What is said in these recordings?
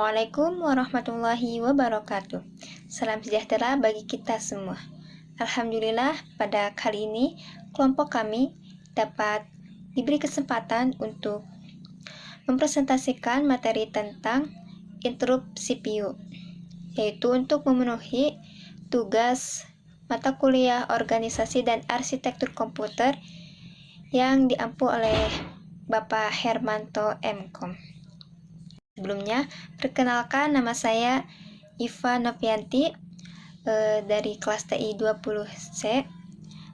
Assalamualaikum warahmatullahi wabarakatuh. Salam sejahtera bagi kita semua. Alhamdulillah, pada kali ini kelompok kami dapat diberi kesempatan untuk mempresentasikan materi tentang interrupt CPU, yaitu untuk memenuhi tugas mata kuliah organisasi dan arsitektur komputer yang diampu oleh Bapak Hermanto MKom. Sebelumnya, perkenalkan, nama saya Iva Novianti dari kelas TI 20C.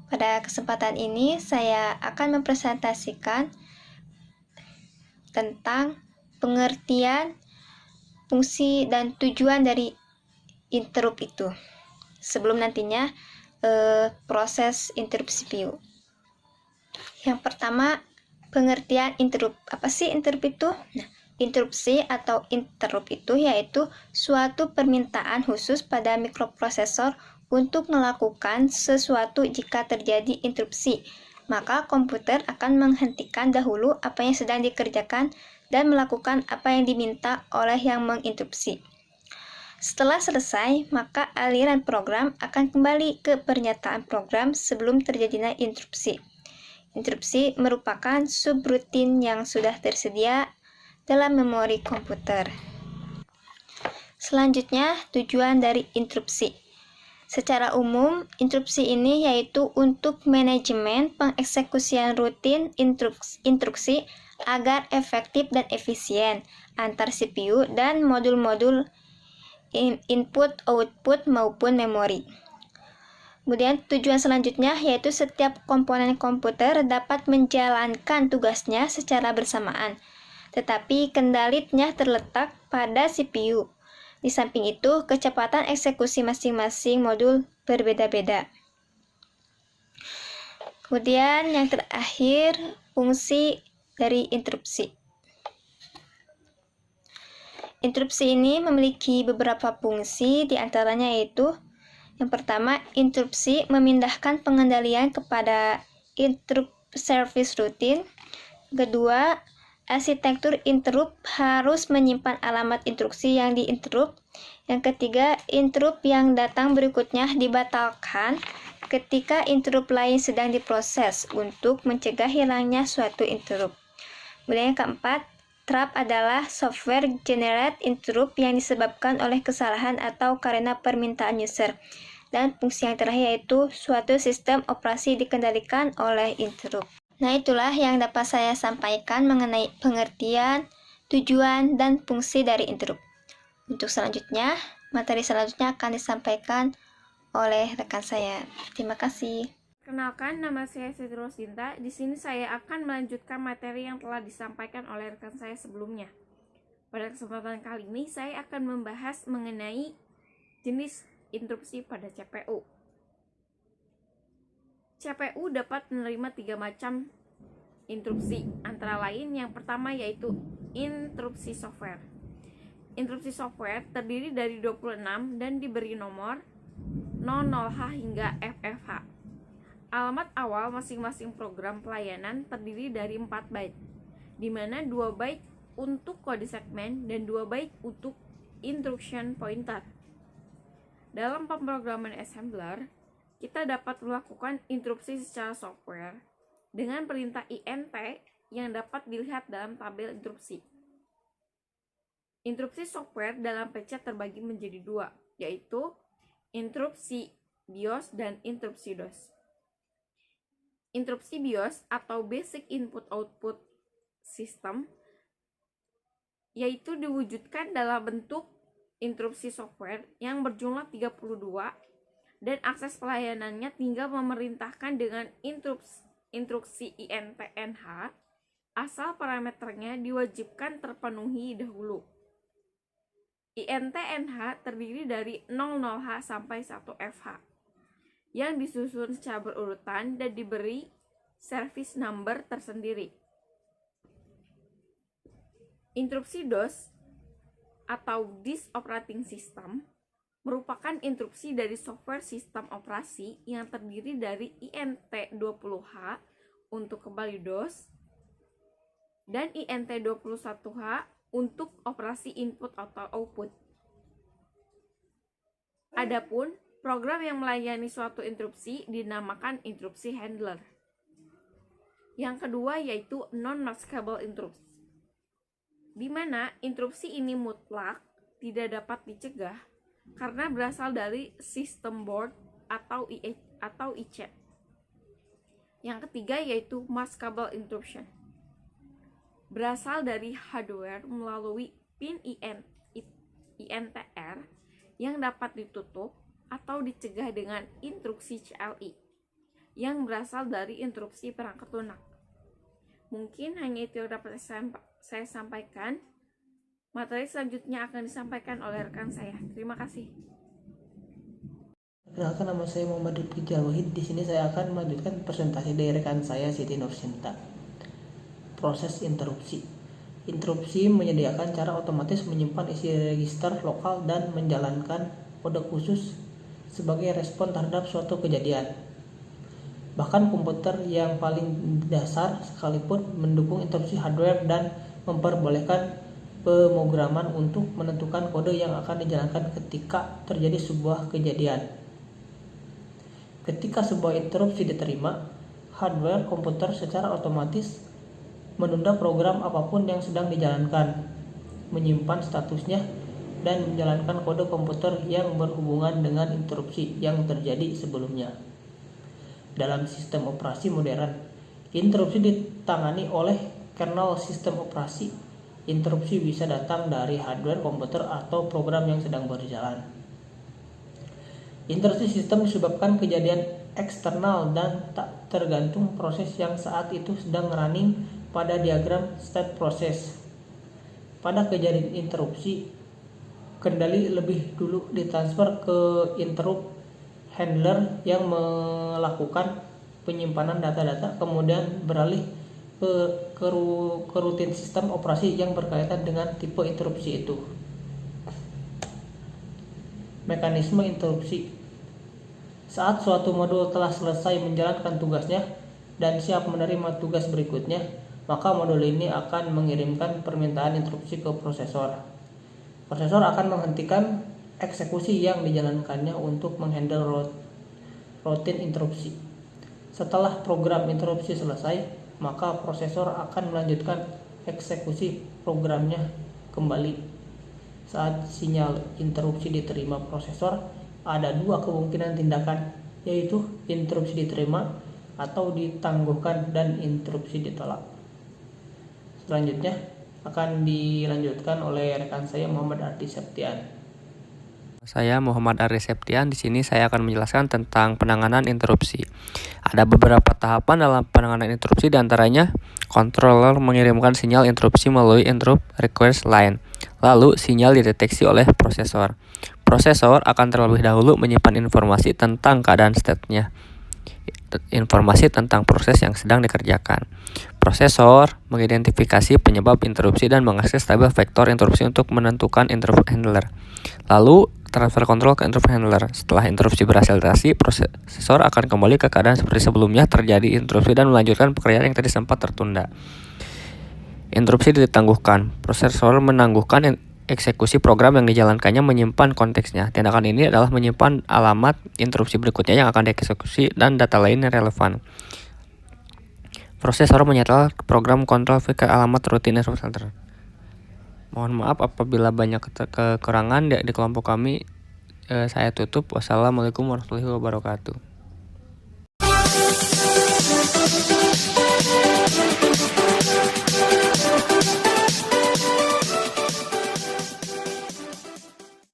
Pada kesempatan ini saya akan mempresentasikan tentang pengertian, fungsi, dan tujuan dari interrupt itu. Sebelum nantinya proses interrupt CPU. Yang pertama, pengertian interrupt. Apa sih interrupt itu? Nah, interupsi atau interrupt itu yaitu suatu permintaan khusus pada mikroprosesor untuk melakukan sesuatu. Jika terjadi interupsi, maka komputer akan menghentikan dahulu apa yang sedang dikerjakan dan melakukan apa yang diminta oleh yang menginterupsi. Setelah selesai, maka aliran program akan kembali ke pernyataan program sebelum terjadinya interupsi. Interupsi merupakan subrutin yang sudah tersedia dalam memori komputer. Selanjutnya, tujuan dari interupsi. Secara umum, interupsi ini yaitu untuk manajemen pengeksekusian rutin instruksi agar efektif dan efisien antar CPU dan modul-modul input, output, maupun memori. Kemudian tujuan selanjutnya yaitu setiap komponen komputer dapat menjalankan tugasnya secara bersamaan, tetapi kendalinya terletak pada CPU. Di samping itu, kecepatan eksekusi masing-masing modul berbeda-beda. Kemudian yang terakhir, fungsi dari interupsi. Interupsi ini memiliki beberapa fungsi, diantaranya yaitu yang pertama, interupsi memindahkan pengendalian kepada interrupt service routine. Kedua, arsitektur interrupt harus menyimpan alamat instruksi yang diinterrupt. Yang ketiga, interrupt yang datang berikutnya dibatalkan ketika interrupt lain sedang diproses untuk mencegah hilangnya suatu interrupt. Kemudian yang keempat, trap adalah software generate interrupt yang disebabkan oleh kesalahan atau karena permintaan user. Dan fungsi yang terakhir yaitu suatu sistem operasi dikendalikan oleh interrupt. Nah, itulah yang dapat saya sampaikan mengenai pengertian, tujuan, dan fungsi dari interrupt. Untuk selanjutnya, materi selanjutnya akan disampaikan oleh rekan saya. Terima kasih. Kenalkan, nama saya Siti Rosinta. Di sini saya akan melanjutkan materi yang telah disampaikan oleh rekan saya sebelumnya. Pada kesempatan kali ini, saya akan membahas mengenai jenis interupsi pada CPU. CPU dapat menerima 3 macam interupsi, antara lain yang pertama yaitu interupsi software. Interupsi software terdiri dari 26 dan diberi nomor 00H hingga FFH. Alamat awal masing-masing program pelayanan terdiri dari 4 byte, di mana 2 byte untuk kode segmen dan 2 byte untuk instruction pointer. Dalam pemrograman assembler, kita dapat melakukan interupsi secara software dengan perintah int yang dapat dilihat dalam tabel interupsi. Interupsi software dalam PC terbagi menjadi 2, yaitu interupsi BIOS dan interupsi DOS. Interupsi BIOS atau Basic Input Output System yaitu diwujudkan dalam bentuk interupsi software yang berjumlah 32 dan akses pelayanannya tinggal memerintahkan dengan instruksi int-nh asal parameternya diwajibkan terpenuhi dahulu. int-nh terdiri dari 00h sampai 1fh yang disusun secara berurutan dan diberi service number tersendiri. Interupsi DOS atau Disk Operating System merupakan interupsi dari software sistem operasi yang terdiri dari int20h untuk kembali DOS dan int21h untuk operasi input atau output. Adapun program yang melayani suatu interupsi dinamakan interupsi handler. Yang kedua yaitu non-maskable interrupts, di mana interupsi ini mutlak tidak dapat dicegah karena berasal dari sistem board atau IC. Yang ketiga yaitu maskable interruption, berasal dari hardware melalui pin INTR yang dapat ditutup atau dicegah dengan interupsi CLI yang berasal dari interupsi perangkat lunak. Mungkin hanya itu yang dapat saya sampaikan. Materi selanjutnya akan disampaikan oleh rekan saya. Terima kasih. Perkenalkan, nama saya Muhammad Rifki Jalwahid. Di sini saya akan melanjutkan presentasi dari rekan saya Siti Nursinta. Proses interupsi. Interupsi menyediakan cara otomatis menyimpan isi register lokal dan menjalankan kode khusus sebagai respon terhadap suatu kejadian. Bahkan komputer yang paling dasar sekalipun mendukung interupsi hardware dan memperbolehkan pemrograman untuk menentukan kode yang akan dijalankan ketika terjadi sebuah kejadian. Ketika sebuah interupsi diterima, hardware komputer secara otomatis menunda program apapun yang sedang dijalankan, menyimpan statusnya, dan menjalankan kode komputer yang berhubungan dengan interupsi yang terjadi sebelumnya. Dalam sistem operasi modern, interupsi ditangani oleh kernel sistem operasi. Interupsi bisa datang dari hardware komputer atau program yang sedang berjalan. Interupsi sistem disebabkan kejadian eksternal dan tak tergantung proses yang saat itu sedang running pada diagram state process. Pada kejadian interupsi, kendali lebih dulu ditransfer ke interrupt handler yang melakukan penyimpanan data-data, kemudian beralih ke rutin sistem operasi yang berkaitan dengan tipe interupsi itu. Mekanisme interupsi. Saat suatu modul telah selesai menjalankan tugasnya dan siap menerima tugas berikutnya, maka modul ini akan mengirimkan permintaan interupsi ke prosesor. Prosesor akan menghentikan eksekusi yang dijalankannya untuk menghandle rutin interupsi. Setelah program interupsi selesai, maka prosesor akan melanjutkan eksekusi programnya kembali. Saat sinyal interupsi diterima prosesor, ada dua kemungkinan tindakan, yaitu interupsi diterima atau ditangguhkan dan interupsi ditolak. Selanjutnya akan dilanjutkan oleh rekan saya Muhammad Ardi Septian. Saya Muhammad Ardi Septian. Di sini saya akan menjelaskan tentang penanganan interupsi. Ada beberapa tahapan dalam penanganan interupsi, diantaranya controller mengirimkan sinyal interupsi melalui interrupt request line. Lalu sinyal dideteksi oleh prosesor. Prosesor akan terlebih dahulu menyimpan informasi tentang keadaan state-nya, informasi tentang proses yang sedang dikerjakan. Prosesor mengidentifikasi penyebab interupsi dan mengakses tabel vektor interupsi untuk menentukan interrupt handler. Lalu transfer kontrol ke interrupt handler. Setelah interupsi berhasil diatasi, prosesor akan kembali ke keadaan seperti sebelumnya terjadi interupsi dan melanjutkan pekerjaan yang tadi sempat tertunda. Interupsi ditangguhkan. Prosesor menangguhkan eksekusi program yang dijalankannya, menyimpan konteksnya. Tindakan ini adalah menyimpan alamat interupsi berikutnya yang akan dieksekusi dan data lain yang relevan. Prosesor menyetel program kontrol ke alamat rutin interrupt handler. Mohon maaf apabila banyak kekurangan di kelompok kami. Saya tutup. Wassalamualaikum warahmatullahi wabarakatuh.